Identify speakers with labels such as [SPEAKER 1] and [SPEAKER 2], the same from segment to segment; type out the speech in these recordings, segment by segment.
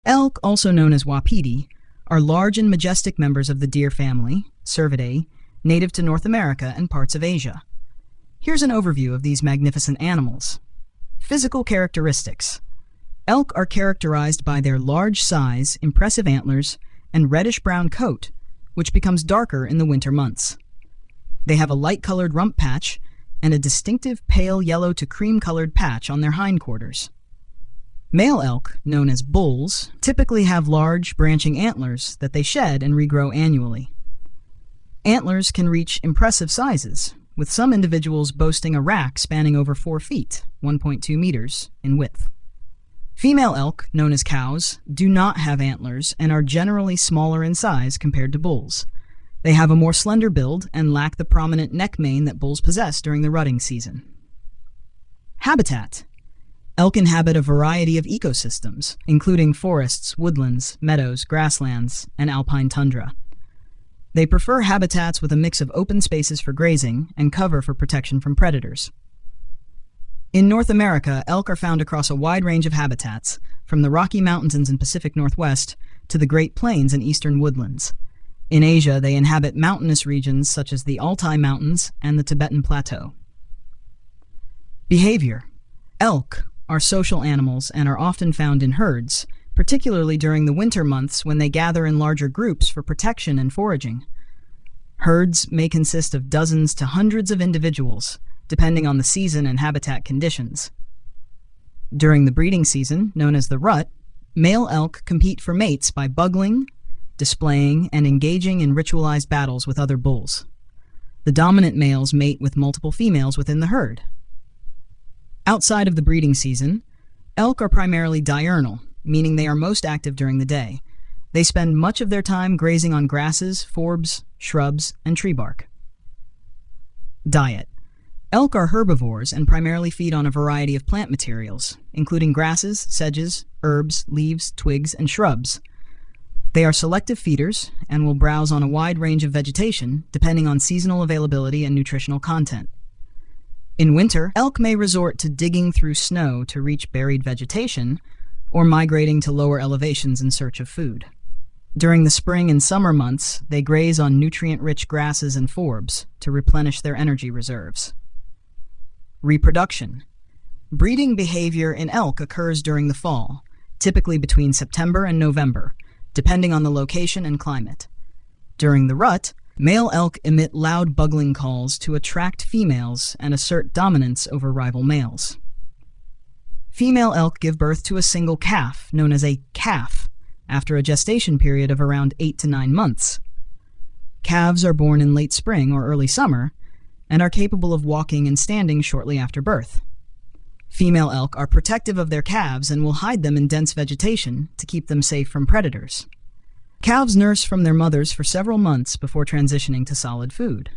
[SPEAKER 1] Elk, also known as wapiti, are large and majestic members of the deer family, Cervidae, native to North America and parts of Asia. Here's an overview of these magnificent animals. Physical characteristics. Elk are characterized by their large size, impressive antlers, and reddish-brown coat, which becomes darker in the winter months. They have a light-colored rump patch and a distinctive pale yellow to cream-colored patch on their hindquarters. Male elk, known as bulls, typically have large, branching antlers that they shed and regrow annually. Antlers can reach impressive sizes, with some individuals boasting a rack spanning over 4 feet, 1.2 meters, in width. Female elk, known as cows, do not have antlers and are generally smaller in size compared to bulls. They have a more slender build and lack the prominent neck mane that bulls possess during the rutting season. Habitat. Elk inhabit a variety of ecosystems, including forests, woodlands, meadows, grasslands, and alpine tundra. They prefer habitats with a mix of open spaces for grazing and cover for protection from predators. In North America, elk are found across a wide range of habitats, from the Rocky Mountains and Pacific Northwest to the Great Plains and eastern woodlands. In Asia, they inhabit mountainous regions such as the Altai Mountains and the Tibetan Plateau. Behavior. Elk are social animals and are often found in herds, particularly during the winter months when they gather in larger groups for protection and foraging. Herds may consist of dozens to hundreds of individuals, depending on the season and habitat conditions. During the breeding season, known as the rut, male elk compete for mates by bugling, displaying, and engaging in ritualized battles with other bulls. The dominant males mate with multiple females within the herd. Outside of the breeding season, elk are primarily diurnal, meaning they are most active during the day. They spend much of their time grazing on grasses, forbs, shrubs, and tree bark. Diet. Elk are herbivores and primarily feed on a variety of plant materials, including grasses, sedges, herbs, leaves, twigs, and shrubs. They are selective feeders and will browse on a wide range of vegetation, depending on seasonal availability and nutritional content. In winter, elk may resort to digging through snow to reach buried vegetation, or migrating to lower elevations in search of food. During the spring and summer months, they graze on nutrient-rich grasses and forbs to replenish their energy reserves. Reproduction. Breeding behavior in elk occurs during the fall, typically between September and November, depending on the location and climate. During the rut, male elk emit loud bugling calls to attract females and assert dominance over rival males. Female elk give birth to a single calf, known as a calf, after a gestation period of around 8 to 9 months. Calves are born in late spring or early summer and are capable of walking and standing shortly after birth. Female elk are protective of their calves and will hide them in dense vegetation to keep them safe from predators. Calves nurse from their mothers for several months before transitioning to solid food.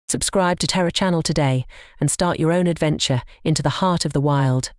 [SPEAKER 2] Subscribe to TerraChannel today and start your own adventure into the heart of the wild.